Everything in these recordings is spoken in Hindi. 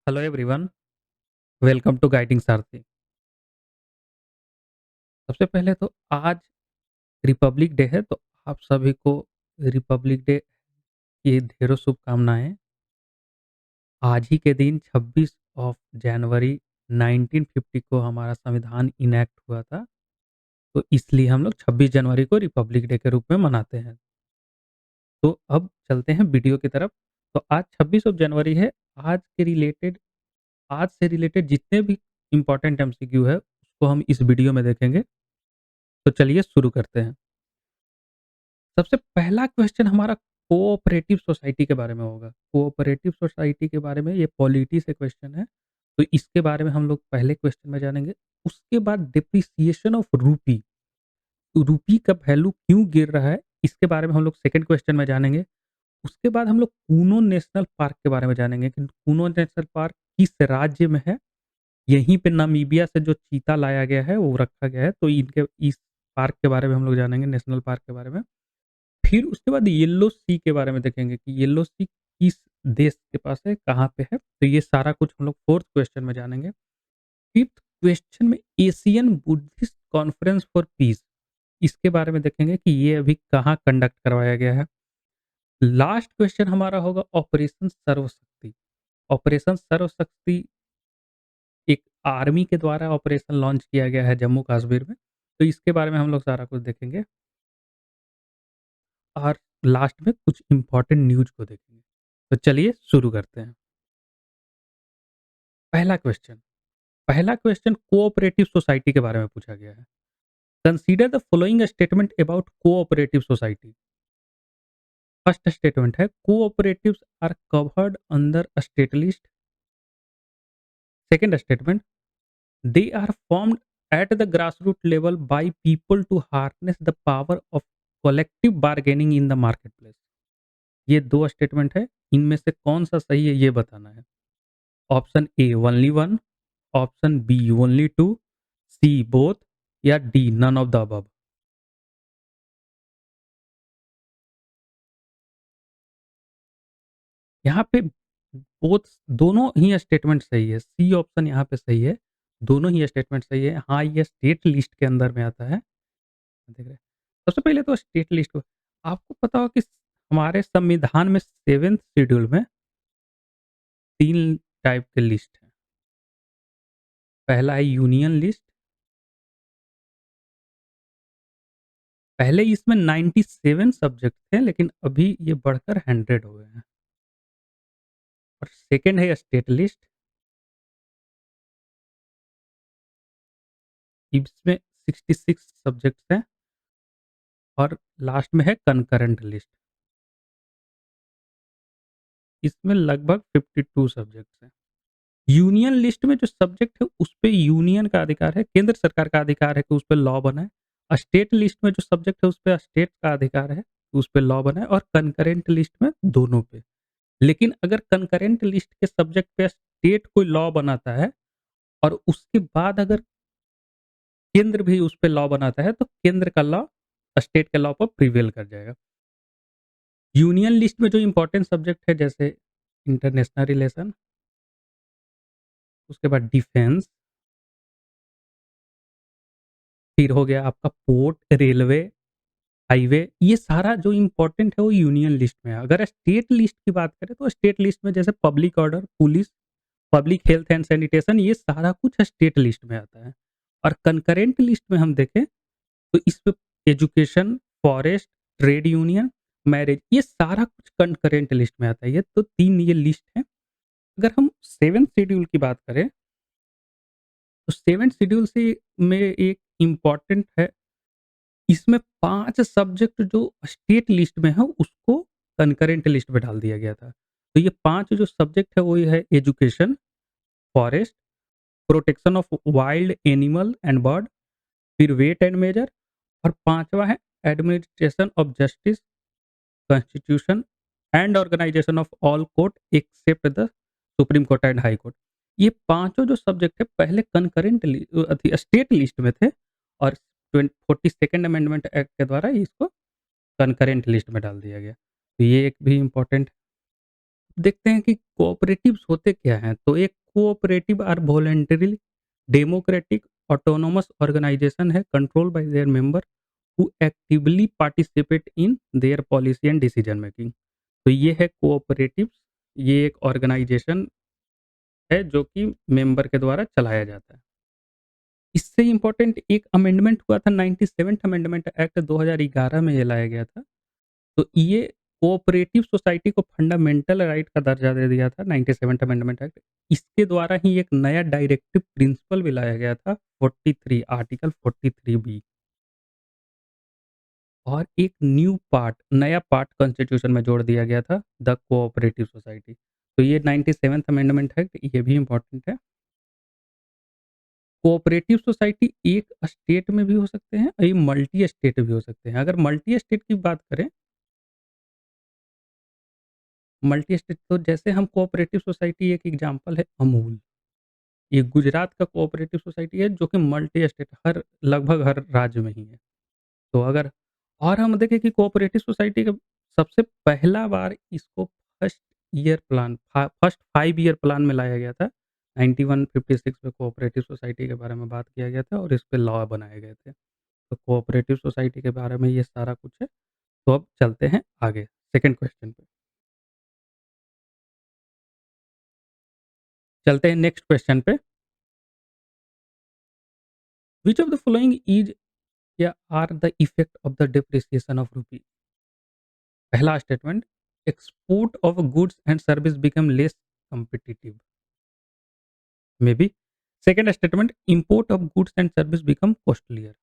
Hello everyone, welcome to Guiding Sarathi. सबसे पहले तो आज रिपब्लिक डे है, तो आप सभी को रिपब्लिक डे की ढेरों शुभकामनाएँ। आज ही के दिन 26 ऑफ जनवरी 1950 को हमारा संविधान इनैक्ट हुआ था, तो इसलिए हम लोग 26 जनवरी को रिपब्लिक डे के रूप में मनाते हैं। तो अब चलते हैं वीडियो की तरफ। तो आज 26 ऑफ जनवरी है, आज से रिलेटेड जितने भी इम्पोर्टेंट एमसीक्यू है, उसको हम इस वीडियो में देखेंगे। तो चलिए शुरू करते हैं। सबसे पहला क्वेश्चन हमारा कोऑपरेटिव सोसाइटी के बारे में होगा। कोऑपरेटिव सोसाइटी के बारे में ये पॉलिटी से क्वेश्चन है, तो इसके बारे में हम लोग पहले क्वेश्चन में जानेंगे। उसके बाद डिप्रिसिएशन ऑफ रूपी, रूपी का वैल्यू क्यों गिर रहा है, इसके बारे में हम लोग सेकंड क्वेश्चन में जानेंगे। उसके बाद हम लोग कूनो नेशनल पार्क के बारे में जानेंगे कि कूनो नेशनल पार्क किस राज्य में है। यहीं पे नामीबिया से जो चीता लाया गया है, वो रखा गया है, तो इनके इस पार्क के बारे में हम लोग जानेंगे, नेशनल पार्क के बारे में। फिर उसके बाद येलो सी के बारे में देखेंगे कि येलो सी किस देश के पास है, कहाँ पे है, तो ये सारा कुछ हम लोग फोर्थ क्वेश्चन में जानेंगे। फिफ्थ क्वेश्चन में Asian Buddhist conference for piece, इसके बारे में देखेंगे कि ये अभी कहाँ कंडक्ट करवाया गया है। लास्ट क्वेश्चन हमारा होगा ऑपरेशन सर्वशक्ति। ऑपरेशन सर्वशक्ति एक आर्मी के द्वारा ऑपरेशन लॉन्च किया गया है जम्मू कश्मीर में, तो इसके बारे में हम लोग सारा कुछ देखेंगे। और लास्ट में कुछ इंपॉर्टेंट न्यूज़ को देखेंगे। तो चलिए शुरू करते हैं। पहला क्वेश्चन पहला क्वेश्चन कोऑपरेटिव सोसाइटी के बारे में पूछा गया है। Consider the following statement about cooperative society. First statement है cooperatives are covered under a state list. Second statement they are formed at the grassroot level by people to harness the power of collective bargaining in the market place. ये दो स्टेटमेंट है, इनमें से कौन सा सही है ये बताना है। Option A only one, option B only two, C both, या D none of the above. यहाँ पे बोथ, दोनों ही स्टेटमेंट सही है। सी ऑप्शन यहाँ पे सही है, दोनों ही स्टेटमेंट सही है। हाँ, ये स्टेट लिस्ट के अंदर में आता है। देख रहे हैं। सबसे पहले तो स्टेट लिस्ट, आपको पता हो कि हमारे संविधान में सेवेंथ शेड्यूल में तीन टाइप के लिस्ट है। पहला है यूनियन लिस्ट। पहले इसमें 97 सब्जेक्ट थे, लेकिन अभी ये बढ़कर 100 हो गए हैं। और सेकंड है स्टेट लिस्ट। इसमें 66 सब्जेक्ट्स हैं। और लास्ट में है कंकरेंट लिस्ट। इसमें लगभग 52 सब्जेक्ट्स हैं। यूनियन लिस्ट में जो सब्जेक्ट है उस पे यूनियन का अधिकार है, केंद्र सरकार का अधिकार है कि उस पे लॉ बनाए। स्टेट लिस्ट में जो सब्जेक्ट है उस पे स्टेट का अधिकार है कि उस पे लॉ बनाए, और कंकरेंट लिस्ट में दोनों पे। लेकिन अगर कंकरेंट लिस्ट के सब्जेक्ट पे स्टेट कोई लॉ बनाता है और उसके बाद अगर केंद्र भी उस पे लॉ बनाता है, तो केंद्र का लॉ स्टेट के लॉ पर प्रिवेल कर जाएगा। यूनियन लिस्ट में जो इंपॉर्टेंट सब्जेक्ट है, जैसे इंटरनेशनल रिलेशन, उसके बाद डिफेंस, फिर हो गया आपका पोर्ट, रेलवे, हाईवे, ये सारा जो इम्पोर्टेंट है वो यूनियन लिस्ट में है। अगर स्टेट लिस्ट की बात करें तो स्टेट लिस्ट में जैसे public order, police, public health and sanitation, ये सारा कुछ स्टेट लिस्ट में आता है। और कंकरेंट लिस्ट में हम देखें तो इस पे education, forest, trade union, marriage, ये सारा कुछ कंकरेंट लिस्ट में आता है। ये तो तीन ये लिस्ट है। अगर हम सेवेंथ शेड्यूल की बात करें तो सेवेंथ शेड्यूल से में एक इम्पॉर्टेंट है, इसमें 5 सब्जेक्ट जो स्टेट लिस्ट में है उसको कंकरेंट लिस्ट में डाल दिया गया था। तो ये 5 जो सब्जेक्ट है वो ये है education, forest, protection of wild animal and bird, फिर वेट एंड मेजर, और 5वां है administration of justice, constitution and organisation of all court except the Supreme Court and High Court. ये पांचों जो सब्जेक्ट है पहले कंकरेंट स्टेट लिस्ट में थे, और 42nd अमेंडमेंट एक्ट के द्वारा इसको कंकरेंट लिस्ट में डाल दिया गया। तो ये एक भी इम्पोर्टेंट। देखते हैं कि कोऑपरेटिव्स होते क्या हैं? तो एक cooperative are voluntary democratic autonomous organisation है controlled by their member who actively participate in their policy and decision making. तो ये है कोऑपरेटिव्स, ये एक ऑर्गेनाइजेशन है जो कि मेंबर के द्वारा चलाया जाता है। इससे इम्पोर्टेंट एक अमेंडमेंट हुआ था 97th अमेंडमेंट एक्ट 2011 में ये लाया गया था। तो ये कोऑपरेटिव सोसाइटी को फंडामेंटल राइट का दर्जा दे दिया था 97th अमेंडमेंट एक्ट। इसके द्वारा ही एक नया डायरेक्टिव प्रिंसिपल भी लाया गया था 43 आर्टिकल 43 बी और एक नया पार्ट कॉन्स्टिट्यूशन में जोड़ दिया गया था द कोऑपरेटिव सोसाइटी। तो ये 97th अमेंडमेंट एक्ट ये भी इम्पोर्टेंट है। कोऑपरेटिव सोसाइटी एक स्टेट में भी हो सकते हैं और ये मल्टी स्टेट भी हो सकते हैं। अगर मल्टी स्टेट की बात करें, मल्टी स्टेट तो जैसे हम कोऑपरेटिव सोसाइटी एक एग्जांपल है अमूल। ये गुजरात का कोऑपरेटिव सोसाइटी है जो कि मल्टी स्टेट लगभग हर राज्य में ही है। तो अगर और हम देखें कि कोऑपरेटिव सोसाइटी का सबसे पहला बार इसको फर्स्ट 5 ईयर प्लान में लाया गया था। 9156 में कोऑपरेटिव सोसाइटी के बारे में बात किया गया था और इस पे लॉ बनाए गए थे। तो कोऑपरेटिव सोसाइटी के बारे में ये सारा कुछ है। तो अब चलते हैं आगे सेकंड क्वेश्चन पे। चलते हैं नेक्स्ट क्वेश्चन पे। Which of the following is या are the effect of the depreciation of rupee? पहला statement, export of goods and service become less competitive, may be. Second statement, import of goods and service become costlier.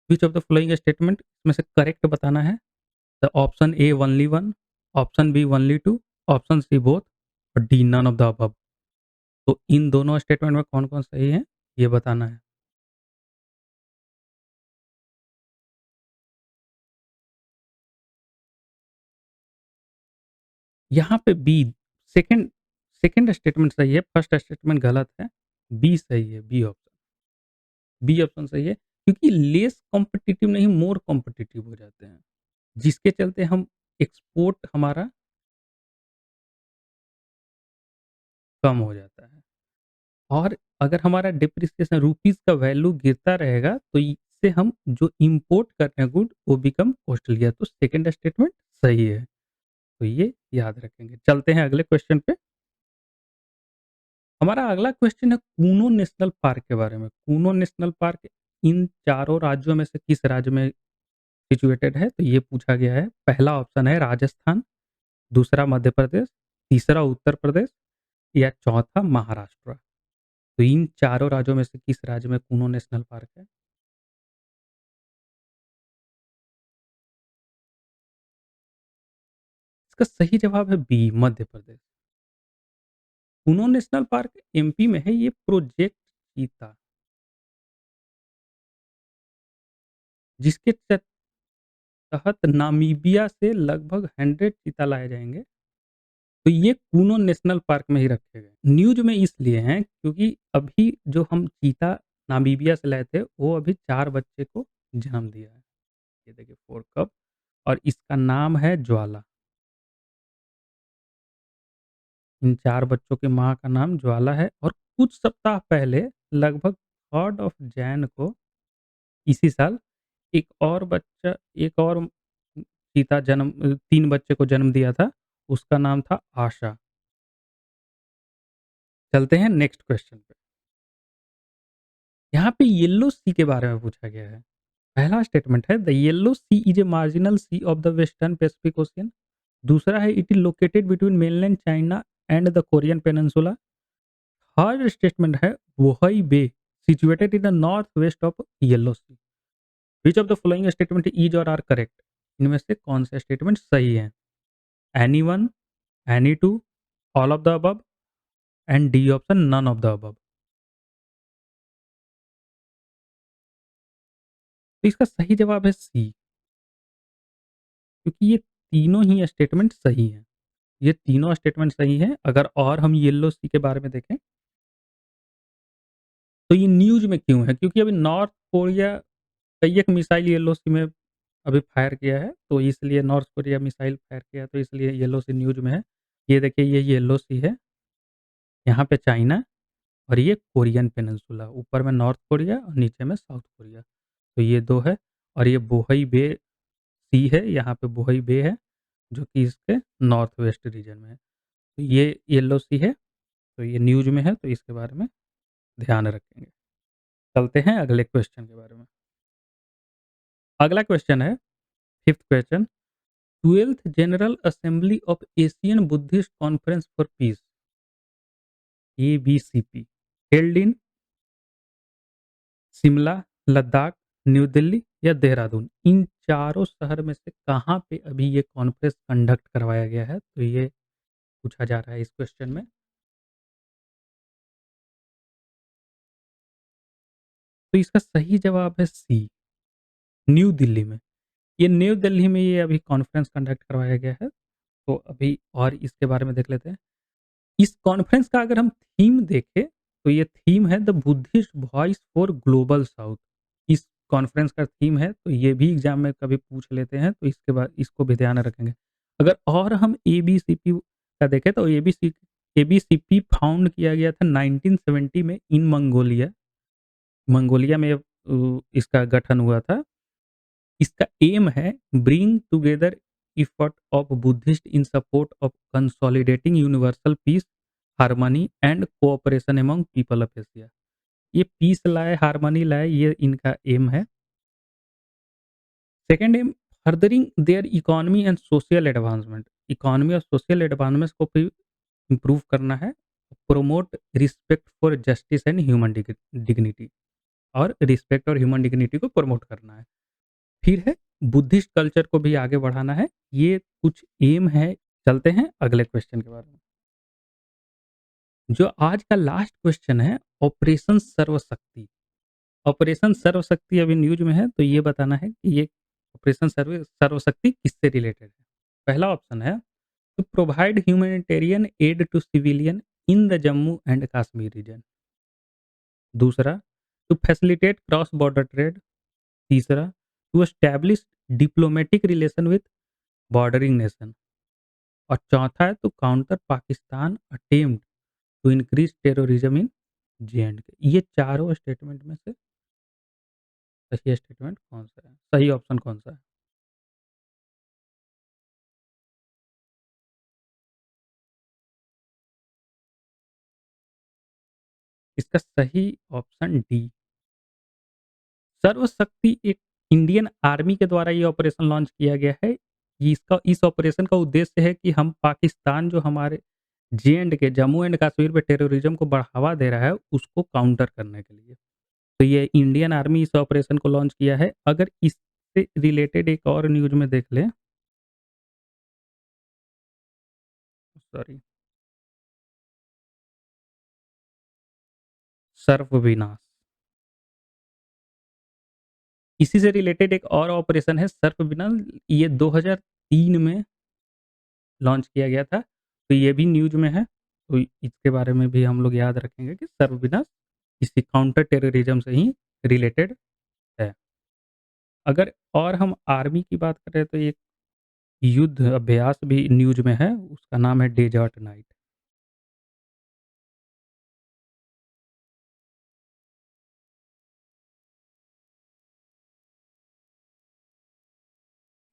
Which of the following statement इसमें से करेक्ट बताना है। The option A only one, option B only two, option C both और D none of the above. तो इन दोनों स्टेटमेंट में कौन कौन सही है ये बताना है। यहाँ पे बी, सेकंड सेकंड स्टेटमेंट सही है, फर्स्ट स्टेटमेंट गलत है। बी सही है, बी ऑप्शन सही है क्योंकि लेस कॉम्पिटिटिव नहीं मोर कॉम्पिटिटिव हो जाते हैं, जिसके चलते हम एक्सपोर्ट हमारा कम हो जाता है। और अगर हमारा डिप्रिसिएशन रुपीस का वैल्यू गिरता रहेगा तो इससे हम जो इंपोर्ट कर रहे हैं गुड वो बिकम कॉस्टली है। तो सेकंड स्टेटमेंट सही है। तो ये याद रखेंगे। चलते हैं अगले क्वेश्चन पे। हमारा अगला क्वेश्चन है कूनो नेशनल पार्क के बारे में। कूनो नेशनल पार्क इन चारों राज्यों में से किस राज्य में सिचुएटेड है? तो ये पूछा गया है। पहला ऑप्शन है राजस्थान, दूसरा मध्य प्रदेश, तीसरा उत्तर प्रदेश या चौथा महाराष्ट्र। तो इन चारों राज्यों में से किस राज्य में कूनो नेशनल पार्क है? इसका सही जवाब है B Madhya Pradesh. Kuno national park MP में है। ये प्रोजेक्ट चीता जिसके तहत नामीबिया से लगभग 100 चीता लाए जाएंगे। तो ये कूनो नेशनल पार्क में ही रखे गए। न्यूज़ में इसलिए हैं क्योंकि अभी जो हम चीता नामीबिया से लाए थे वो अभी 4 बच्चे को जन्म दिया है। ये देखिए 4 कप और इसका नाम है ज्वाला। इन 4 बच्चों की माँ का नाम ज्वाला है और कुछ सप्ताह पहले लगभग 3rd ऑफ जैन को इसी साल एक और चीता 3 बच्चे को जन्म दिया था। उसका नाम था आशा। चलते हैं नेक्स्ट क्वेश्चन पे। यहाँ पे येलो सी के बारे में पूछा गया है। पहला स्टेटमेंट है the Yellow Sea is a marginal sea of the Western Pacific Ocean. दूसरा है it is located between mainland China and the Korean peninsula. Third statement है Bohai Bay situated in the north west of Yellow Sea. Which of the following statement is और आर करेक्ट? इनमें से कौन से स्टेटमेंट सही है? Any one, any two, all of the above and D option none of the above. तो इसका सही जवाब है सी, क्योंकि ये तीनों ही स्टेटमेंट सही हैं। ये तीनों स्टेटमेंट सही हैं। अगर और हम येलो सी के बारे में देखें, तो ये न्यूज़ में क्यों है? क्योंकि अभी नॉर्थ कोरिया कई एक मिसाइल येलो सी में अभी फायर किया है, तो इसलिए नॉर्थ कोरिया मिसाइल फायर किया, तो इसलिए येलो सी न्यूज़ में है। ये देखिए ये येलो सी है, यहाँ पे चाइना और ये कोरियन पेनिनसुला, ऊपर में नॉर्थ कोरिया और नीचे में साउथ कोरिया। तो ये 2 है और ये बोहई बे सी है, यहाँ पे बोहई बे है, जो कि इसके नॉर्थ वेस्ट रीजन में है। तो ये येलो सी है, तो ये न्यूज़ में है, तो इसके बारे में ध्यान रखेंगे। चलते हैं अगले क्वेश्चन के बारे में। अगला क्वेश्चन है, 5th question, 12th general assembly of Asian Buddhist conference for peace, ABCP, held in Shimla, Ladakh, New Delhi या देहरादून। इन चारों शहर में से कहाँ पे अभी ये कॉन्फ्रेंस कंडक्ट करवाया गया है? तो ये पूछा जा रहा है इस क्वेश्चन में। तो इसका सही जवाब है सी, न्यू दिल्ली में। ये न्यू दिल्ली में ये अभी कॉन्फ्रेंस कंडक्ट करवाया गया है। तो अभी और इसके बारे में देख लेते हैं। इस कॉन्फ्रेंस का अगर हम थीम देखें, तो ये थीम है the Buddhist voice for global south. इस कॉन्फ्रेंस का थीम है, तो ये भी एग्जाम में कभी पूछ लेते हैं, तो इसके बाद इसको भी ध्यान रखेंगे। अगर और हम एबीसीपी का देखें, तो एबीसीपी फाउंड किया गया था 1970 में इन मंगोलिया, मंगोलिया में इसका गठन हुआ था। इसका एम है bring together effort of Buddhist in support of consolidating universal peace, harmony and cooperation among people of Asia. ये पीस लाए, हार्मनी लाए, ये इनका एम है। Second aim, furthering their economy and social advancement. Economy और सोशल एडवांसमेंट को भी इम्प्रूव करना है। Promote respect for justice and human dignity, और रिस्पेक्ट और ह्यूमन डिग्निटी को प्रमोट करना है। फिर है बुद्धिस्ट कल्चर को भी आगे बढ़ाना है। ये कुछ एम है। चलते हैं अगले क्वेश्चन के बारे में। जो आज का लास्ट क्वेश्चन है, ऑपरेशन सर्वशक्ति। ऑपरेशन सर्वशक्ति अभी न्यूज में है, तो ये बताना है कि ये ऑपरेशन सर्वशक्ति किससे रिलेटेड है। पहला ऑप्शन है to provide humanitarian aid to civilian in the Jammu and Kashmir region. दूसरा, to facilitate cross border trade. तीसरा, to establish diplomatic relation with bordering nation. और चौथा है to counter Pakistan attempt to increase terrorism in J and K. ये चारों स्टेटमेंट में से सही स्टेटमेंट कौन-सा है? सही ऑप्शन कौन-सा है? इसका सही ऑप्शन डी, सर्वशक्ति एक इंडियन आर्मी के द्वारा ये ऑपरेशन लॉन्च किया गया है। इसका इस ऑपरेशन का उद्देश्य है कि हम पाकिस्तान जो हमारे जे-एंड-के, जम्मू एंड कश्मीर में टेररिज्म को बढ़ावा दे रहा है, उसको काउंटर करने के लिए। तो ये इंडियन आर्मी इस ऑपरेशन को लॉन्च किया है। अगर इससे रिलेटेड एक और न्यूज़ में देख लें, सॉरी, सर्व विनाश। इसी से रिलेटेड एक और ऑपरेशन है सर्व विनाश, ये 2003 में लॉन्च किया गया था। तो ये भी न्यूज़ में है। तो इसके बारे में भी हम लोग याद रखेंगे कि सर्व विनाश इसी काउंटर टेररिज्म से ही रिलेटेड है। अगर और हम आर्मी की बात करें, तो एक युद्ध अभ्यास भी न्यूज़ में है, उसका नाम है डेजर्ट नाइट।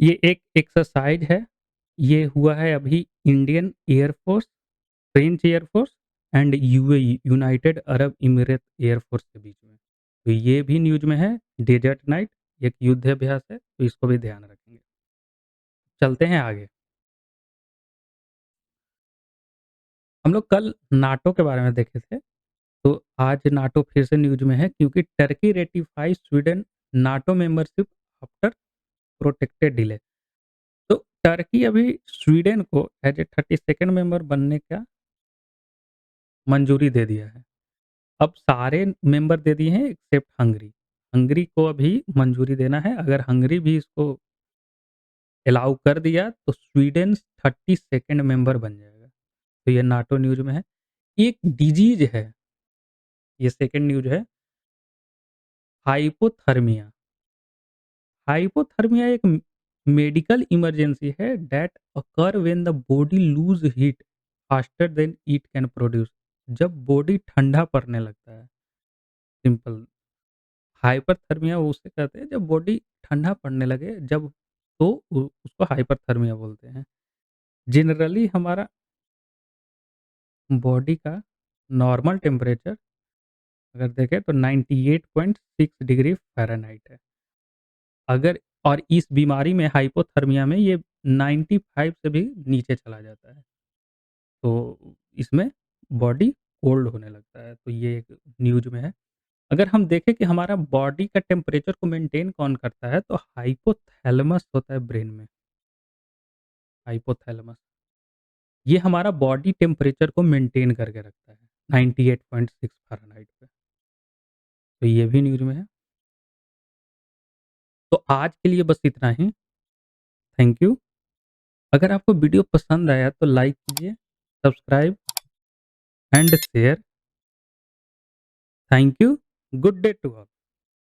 ये एक एक्सरसाइज है। ये हुआ है अभी Indian air force, French air force and UAE, United Arab emirate air force के बीच में। तो ये भी न्यूज़ में है। डेजर्ट नाइट एक युद्ध अभ्यास है, तो इसको भी ध्यान रखेंगे। चलते हैं आगे। हम लोग कल नाटो के बारे में देखे थे, तो आज नाटो फिर से न्यूज़ में है, क्योंकि Turkey ratify Sweden NATO membership after protected delay. तो टर्की अभी स्वीडन को एज ए 32nd मेंबर बनने का मंजूरी दे दिया है। अब सारे मेंबर दे दिए हैं एक्सेप्ट हंगरी। हंगरी को अभी मंजूरी देना है। अगर हंगरी भी इसको अलाउ कर दिया, तो स्वीडन 32nd मेंबर बन जाएगा। तो ये नाटो न्यूज़ में है। एक डिजीज़ है, ये सेकंड न्यूज़ है, हाइपोथर्मिया। हाइपोथर्मिया एक मेडिकल इमरजेंसी है that occur when the body lose heat faster than it can produce. जब बॉडी ठंडा पड़ने लगता है, सिंपल। हाइपरथर्मिया उसे कहते हैं जब बॉडी ठंडा पड़ने लगे, जब तो उसको हाइपरथर्मिया बोलते हैं। जनरली हमारा बॉडी का नॉर्मल टेम्परेचर अगर देखें तो 98.6 डिग्री फ़ारेनहाइट है। अगर और इस बीमारी में हाइपोथर्मिया में ये 95 से भी नीचे चला जाता है। तो इसमें बॉडी कोल्ड होने लगता है। तो ये एक न्यूज़ में है। अगर हम देखें कि हमारा बॉडी का टेम्परेचर को मेंटेन कौन करता है, तो हाइपोथैलेमस होता है ब्रेन में, हाइपोथैलेमस। ये हमारा बॉडी टेम्परेचर को मेंटेन करके रखता है 98.6 फ़ारेनहाइट पे। तो ये भी न्यूज़ में है। तो आज के लिए बस इतना ही। Thank you. अगर आपको वीडियो पसंद आया तो लाइक कीजिए, subscribe and share. Thank you. Good day to all.